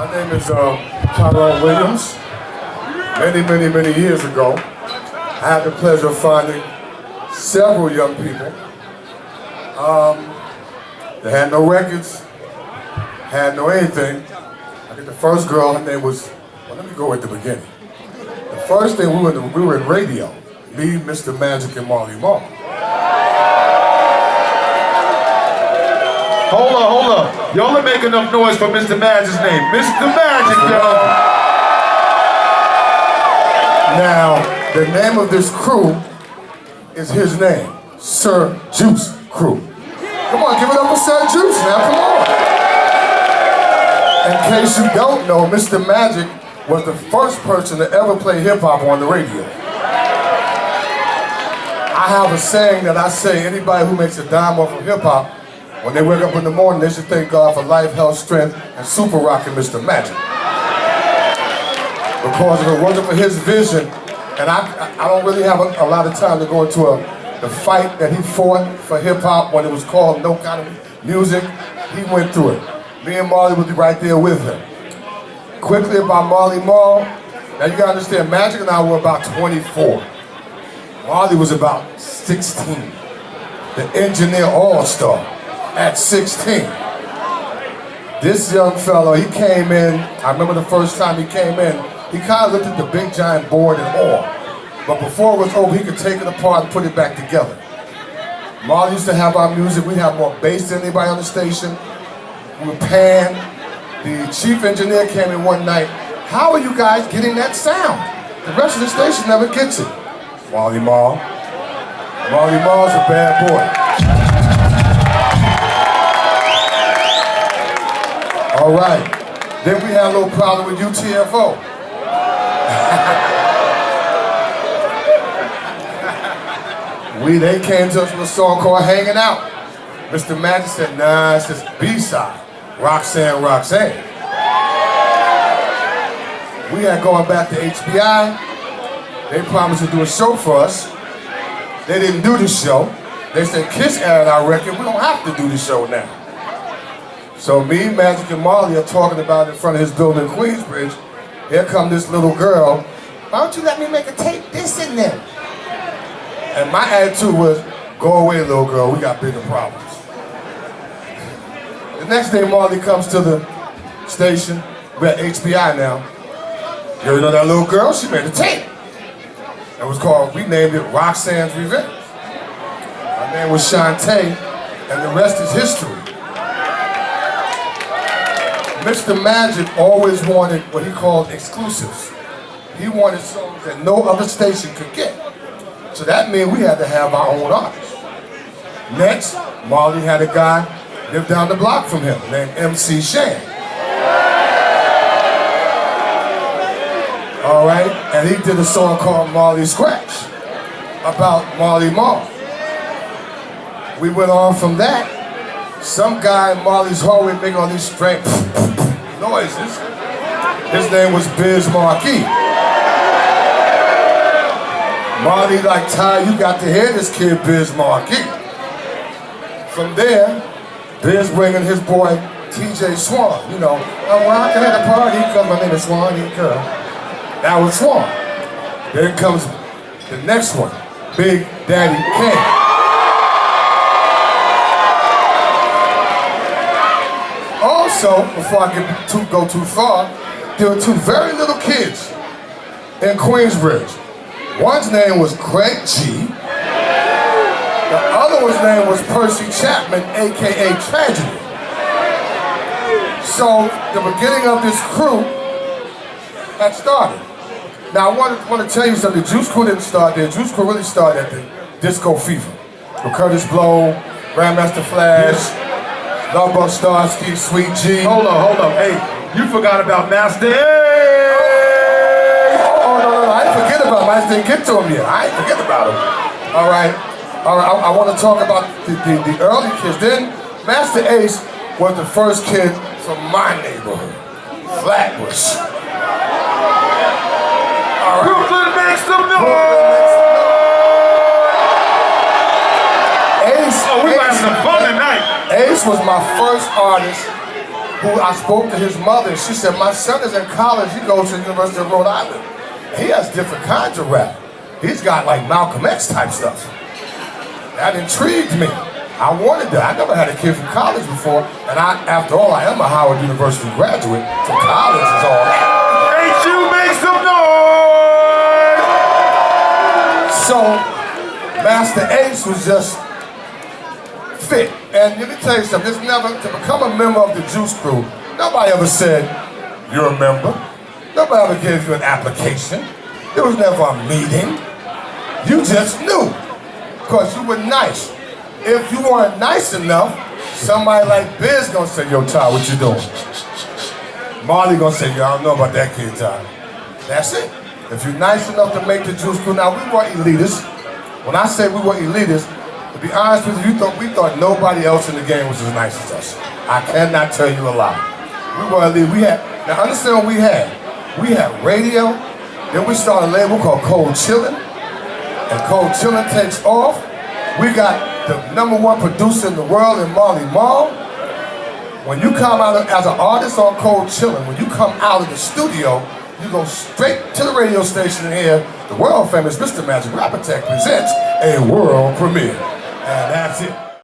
My name is Tyrone Williams. Many years ago, I had the pleasure of finding several young people. They had no records, had no anything. I think the first girl, her name was, well, let me go at the beginning. The first thing, we were in radio. Me, Mr. Magic, and Marley Marl. Hold up. Y'all are making enough noise for Mr. Magic's name. Mr. Magic, y'all. Now, the name of this crew is his name, Sir Juice Crew. Come on, give it up for Sir Juice now, come on. In case you don't know, Mr. Magic was the first person to ever play hip-hop on the radio. I have a saying that I say, anybody who makes a dime off of hip-hop, when they wake up in the morning, they should thank God for life, health, strength, and super rocking Mr. Magic. Because if it wasn't for his vision, and I don't really have a lot of time to go into the fight that he fought for hip-hop when it was called No Kind of Music, he went through it. Me and Marley would be right there with him. Quickly about Marley Marl, now you gotta understand, Magic and I were about 24. Marley was about 16. The engineer all-star at 16. This young fellow, he came in, I remember the first time he came in, he kind of looked at the big giant board in awe. But before it was over, he could take it apart and put it back together. Marley used to have our music, we'd have more bass than anybody on the station. We would pan. The chief engineer came in one night, how are you guys getting that sound? The rest of the station never gets it. Marley Marl. Marley Marl's a bad boy. All right. Then we had a little problem with UTFO. They came to us with a song called Hanging Out. Mr. Magic said, nah, it's just B-side. Roxanne. We had gone back to HBI. They promised to do a show for us. They didn't do the show. They said, Kiss aired our record, we don't have to do the show now. So me, Magic, and Marley are talking about it in front of his building in Queensbridge. Here come this little girl. Why don't you let me make a tape this and then? And my attitude was, go away, little girl, we got bigger problems. The next day, Marley comes to the station. We're at HBI now. You know that little girl? She made a tape. It was called, we named it Roxanne's Revenge. Her name was Shantae, and the rest is history. Mr. Magic always wanted what he called exclusives. He wanted songs that no other station could get. So that meant we had to have our own artists. Next, Marley had a guy lived down the block from him named MC Shan. All right, and he did a song called Marley Scratch about Marley Marl. We went on from that. Some guy in Marley's hallway making all these strange noises. His name was Biz Marquis. Marley like, Ty, you got to hear this kid Biz Marquis. From there, Biz bringing his boy TJ Swan. You know, I'm rocking at a party because my name is Swanee Girl. That was Swan. Then comes the next one, Big Daddy Kane. Also, before I go too far, there were two very little kids in Queensbridge. One's name was Craig G. The other one's name was Percy Chapman, AKA Tragedy. So the beginning of this crew had started. Now I want to tell you something. The Juice Crew didn't start there. Juice Crew really started at the Disco Fever. With Curtis Blow, Grandmaster Flash, Lovebug Starsky, Sweet G. Hold up. Hey, you forgot about Master A. Oh, no, I didn't forget about him. I just didn't get to him yet. I didn't forget about him. All right, I want to talk about the early kids. Then Master Ace was the first kid from my neighborhood, Flatbush. Right. Brooklyn makes some noise! Ace, we having some fun tonight. Ace was my first artist who I spoke to his mother, and she said, my son is in college, he goes to the University of Rhode Island. He has different kinds of rap. He's got like Malcolm X type stuff. That intrigued me. I wanted that. I never had a kid from college before, and after all, I am a Howard University graduate, so college is all that. Ain't you make some noise? So, Master Ace was just fit. And let me tell you something, to become a member of the Juice Crew, nobody ever said, you're a member. Nobody ever gave you an application. There was never a meeting. You just knew, because you were nice. If you weren't nice enough, somebody like Biz gonna say, yo, Ty, what you doing? Marley gonna say, yo, I don't know about that kid, Ty. That's it. If you're nice enough to make the Juice Crew, now we weren't elitists. When I say we were elitists, to be honest with you, we thought nobody else in the game was as nice as us. I cannot tell you a lie. We were elite. Now understand what we had. We had radio, then we started a label called Cold Chillin', and Cold Chillin' takes off. We got the #1 producer in the world in Marley Marl. When you come out as an artist on Cold Chillin', when you come out of the studio, you go straight to the radio station and hear the world famous Mr. Magic Rap Attack presents a world premiere. And that's it.